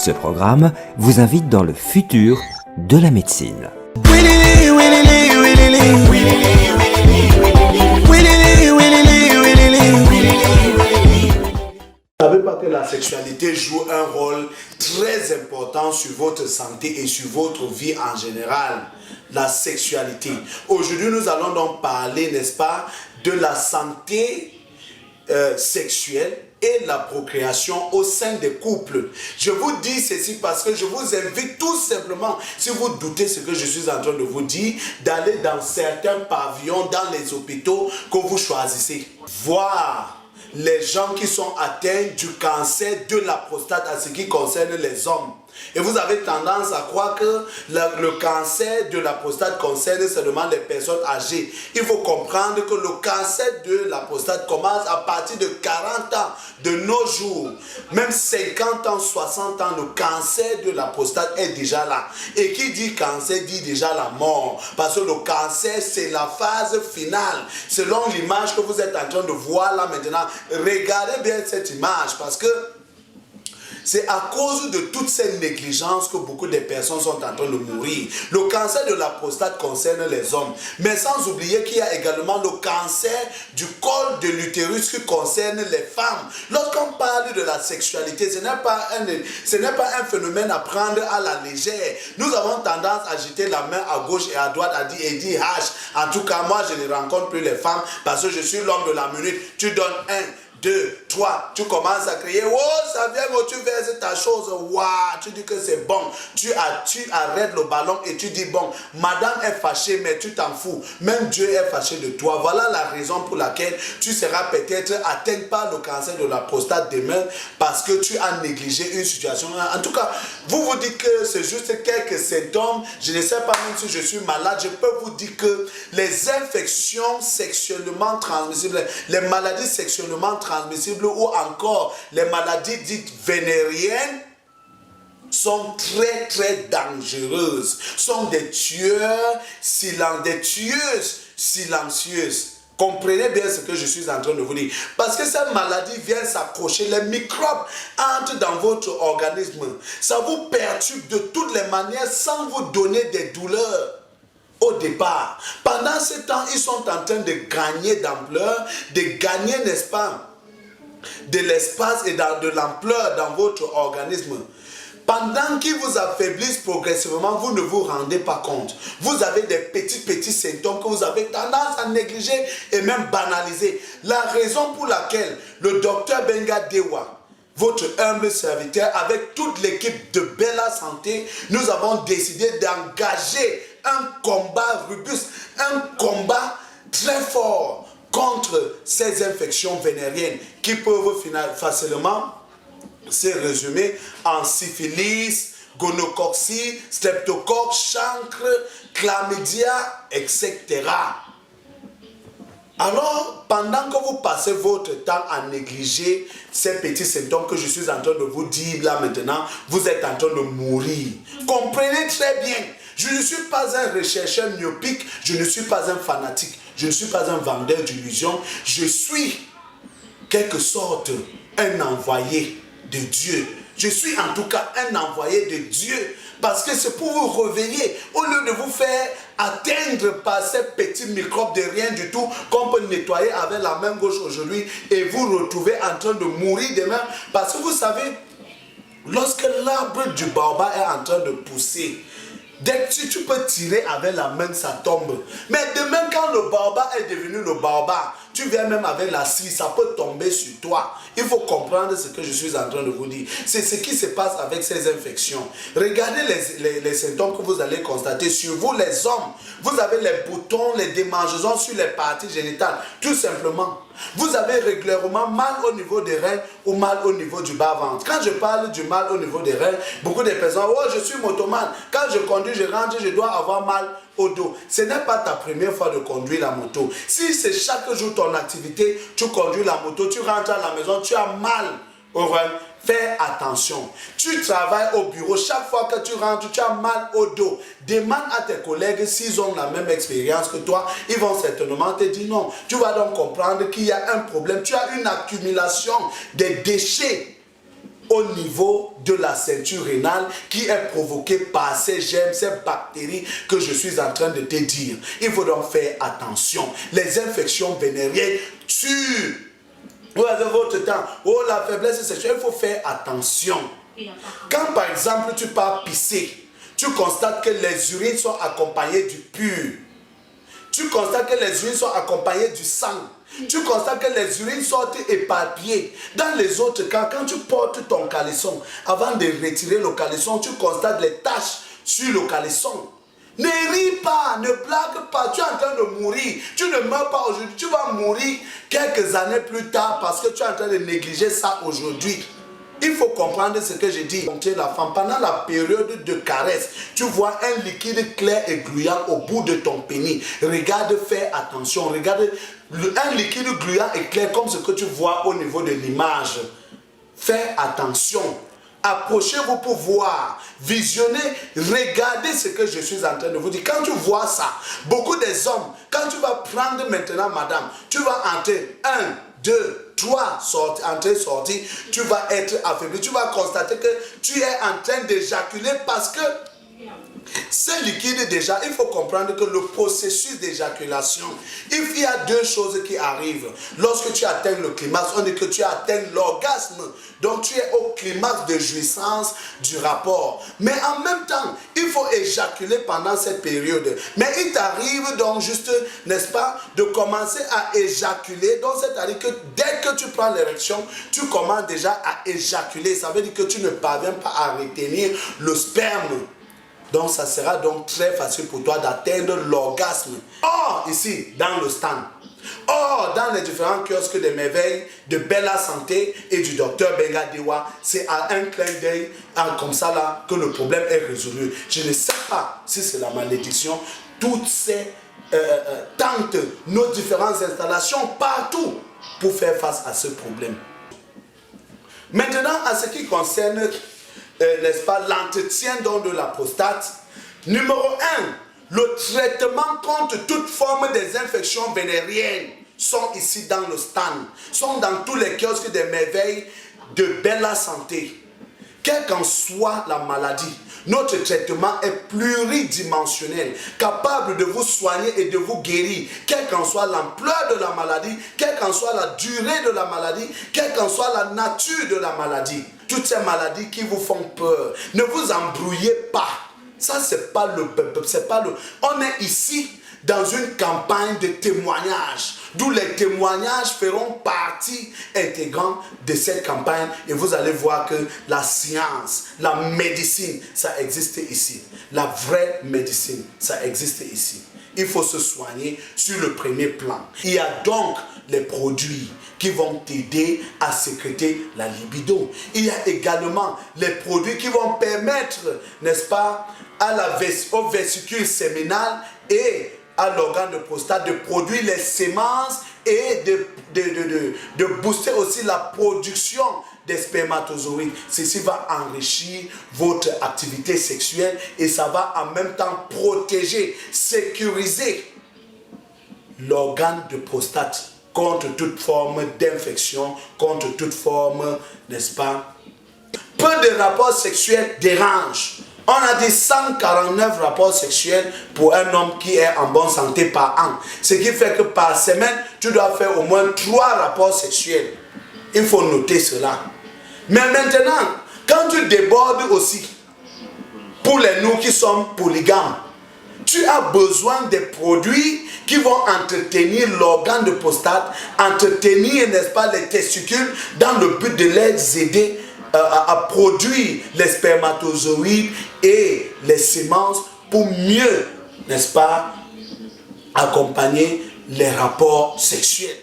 Ce programme vous invite dans le futur de la médecine. Vous ne savez pas que la sexualité joue un rôle très important sur votre santé et sur votre vie en général. La sexualité. Aujourd'hui, nous allons donc parler, n'est-ce pas, de la santé sexuelle et la procréation au sein des couples. Je vous dis ceci parce que je vous invite tout simplement, si vous doutez ce que je suis en train de vous dire, d'aller dans certains pavillons, dans les hôpitaux que vous choisissez. Voir les gens qui sont atteints du cancer de la prostate en ce qui concerne les hommes. Et vous avez tendance à croire que le cancer de la prostate concerne seulement les personnes âgées. Il faut comprendre que le cancer de la prostate commence à partir de 40 ans de nos jours. Même 50 ans, 60 ans, le cancer de la prostate est déjà là. Et qui dit cancer dit déjà la mort. Parce que le cancer, c'est la phase finale. Selon l'image que vous êtes en train de voir là maintenant, regardez bien cette image parce que c'est à cause de toutes ces négligences que beaucoup de personnes sont en train de mourir. Le cancer de la prostate concerne les hommes. Mais sans oublier qu'il y a également le cancer du col de l'utérus qui concerne les femmes. Lorsqu'on parle de la sexualité, ce n'est pas un phénomène à prendre à la légère. Nous avons tendance à jeter la main à gauche et à droite et dire H. En tout cas, moi, je ne rencontre plus les femmes parce que je suis l'homme de la minute. Tu donnes 1, 2, 3, tu commences à crier, oh ça vient, oh, tu verses ta chose, waouh, tu dis que c'est bon, tu arrêtes le ballon et tu dis bon, madame est fâchée mais tu t'en fous, même Dieu est fâché de toi. Voilà la raison pour laquelle tu seras peut-être atteint par le cancer de la prostate demain parce que tu as négligé une situation. En tout cas, vous dites que c'est juste quelques symptômes, je ne sais pas même si je suis malade, je peux vous dire que les infections sexuellement transmissibles, les maladies sexuellement transmissibles ou encore les maladies dites vénériennes sont très très dangereuses, sont des tueuses silencieuses. Comprenez bien ce que je suis en train de vous dire. Parce que cette maladie vient s'accrocher, les microbes entrent dans votre organisme. Ça vous perturbe de toutes les manières sans vous donner des douleurs. Au départ, pendant ce temps, ils sont en train de gagner d'ampleur, de gagner, n'est-ce pas, de l'espace et de l'ampleur dans votre organisme. Pendant qu'ils vous affaiblissent progressivement, vous ne vous rendez pas compte. Vous avez des petits symptômes que vous avez tendance à négliger et même banaliser. La raison pour laquelle le docteur Benga Dewa, votre humble serviteur, avec toute l'équipe de Bella Santé, nous avons décidé d'engager un combat robuste, un combat très fort contre ces infections vénériennes qui peuvent facilement se résumer en syphilis, gonococcie, streptocoque, chancre, chlamydia, etc. Alors, pendant que vous passez votre temps à négliger ces petits symptômes que je suis en train de vous dire là maintenant, vous êtes en train de mourir. Comprenez très bien, je ne suis pas un rechercheur myopique, je ne suis pas un fanatique, je ne suis pas un vendeur d'illusions, je suis quelque sorte un envoyé de Dieu. Je suis en tout cas un envoyé de Dieu parce que c'est pour vous réveiller au lieu de vous faire atteindre par ces petits microbes de rien du tout qu'on peut nettoyer avec la main gauche aujourd'hui et vous retrouver en train de mourir demain parce que vous savez, lorsque l'arbre du baobab est en train de pousser, dès que tu peux tirer avec la main, ça tombe. Mais demain, quand le baobab est devenu le baobab, tu viens même avec la scie, ça peut tomber sur toi. Il faut comprendre ce que je suis en train de vous dire. C'est ce qui se passe avec ces infections. Regardez les symptômes que vous allez constater sur vous, les hommes. Vous avez les boutons, les démangeaisons sur les parties génitales, tout simplement. Vous avez régulièrement mal au niveau des reins ou mal au niveau du bas-ventre. Quand je parle du mal au niveau des reins, beaucoup de personnes, oh je suis motomane. Quand je conduis, je rentre, je dois avoir mal au dos. Ce n'est pas ta première fois de conduire la moto. Si c'est chaque jour ton activité, tu conduis la moto, tu rentres à la maison, tu as mal au rein, fais attention. Tu travailles au bureau, chaque fois que tu rentres, tu as mal au dos. Demande à tes collègues s'ils ont la même expérience que toi. Ils vont certainement te dire non. Tu vas donc comprendre qu'il y a un problème. Tu as une accumulation des déchets au niveau de la ceinture rénale qui est provoquée par ces germes, ces bactéries que je suis en train de te dire. Il faut donc faire attention. Les infections vénériennes tuent. Vous avez votre temps. Oh, la faiblesse sexuelle, il faut faire attention. Quand par exemple tu pars pisser, tu constates que les urines sont accompagnées du pur. Tu constates que les urines sont accompagnées du sang. Tu constates que les urines sortent éparpillées. Dans les autres cas, quand tu portes ton caleçon, avant de retirer le caleçon, tu constates les taches sur le caleçon. Ne ris pas, ne blague pas, tu es en train de mourir. Tu ne meurs pas aujourd'hui, tu vas mourir quelques années plus tard parce que tu es en train de négliger ça aujourd'hui. Il faut comprendre ce que je dis. La femme, pendant la période de caresse, tu vois un liquide clair et gluant au bout de ton pénis. Regarde, fais attention. Regarde un liquide gluant et clair comme ce que tu vois au niveau de l'image. Fais attention. Approchez-vous pour voir, visionnez, regardez ce que je suis en train de vous dire. Quand tu vois ça, beaucoup des hommes, quand tu vas prendre maintenant madame, tu vas entrer 1, 2, 3, entrer, sortir, tu vas être affaibli. Tu vas constater que tu es en train d'éjaculer parce que ce liquide déjà, il faut comprendre que le processus d'éjaculation, il y a deux choses qui arrivent. Lorsque tu atteins le climax, on dit que tu atteins l'orgasme. Donc tu es au climax de jouissance du rapport. Mais en même temps, il faut éjaculer pendant cette période. Mais il t'arrive donc juste, n'est-ce pas, de commencer à éjaculer. Donc c'est-à-dire que dès que tu prends l'érection, tu commences déjà à éjaculer. Ça veut dire que tu ne parviens pas à retenir le sperme. Donc ça sera donc très facile pour toi d'atteindre l'orgasme. Or, ici, dans le stand, or, dans les différents kiosques de merveilles de Bella Santé et du docteur Benga Dewa, c'est à un clin d'œil comme ça là que le problème est résolu. Je ne sais pas si c'est la malédiction. Toutes ces tentent nos différentes installations partout pour faire face à ce problème. Maintenant, à ce qui concerne n'est-ce pas, l'entretien donc de la prostate. Numéro 1, le traitement contre toute forme des infections vénériennes sont ici dans le stand, sont dans tous les kiosques des merveilles de Bella Santé. Quelle qu'en soit la maladie, notre traitement est pluridimensionnel, capable de vous soigner et de vous guérir, quelle qu'en soit l'ampleur de la maladie, quelle qu'en soit la durée de la maladie, quelle qu'en soit la nature de la maladie. Toutes ces maladies qui vous font peur, ne vous embrouillez pas. Ça, c'est pas le... On est ici dans une campagne de témoignages, d'où les témoignages feront partie intégrante de cette campagne. Et vous allez voir que la science, la médecine, ça existe ici. La vraie médecine, ça existe ici. Il faut se soigner sur le premier plan. Il y a donc les produits qui vont t'aider à sécréter la libido. Il y a également les produits qui vont permettre, n'est-ce pas, aux vésicules séminales et à l'organe de prostate de produire les sémences et de booster aussi la production des spermatozoïdes. Ceci va enrichir votre activité sexuelle et ça va en même temps protéger, sécuriser l'organe de prostate contre toute forme d'infection, contre toute forme, n'est-ce pas? Peu de rapports sexuels dérangent. On a dit 149 rapports sexuels pour un homme qui est en bonne santé par an. Ce qui fait que par semaine, tu dois faire au moins 3 rapports sexuels. Il faut noter cela. Mais maintenant, quand tu débordes aussi, pour les nous qui sommes polygames, tu as besoin des produits qui vont entretenir l'organe de prostate, entretenir, n'est-ce pas, les testicules, dans le but de les aider à produire les spermatozoïdes et les sémences pour mieux, n'est-ce pas, accompagner les rapports sexuels.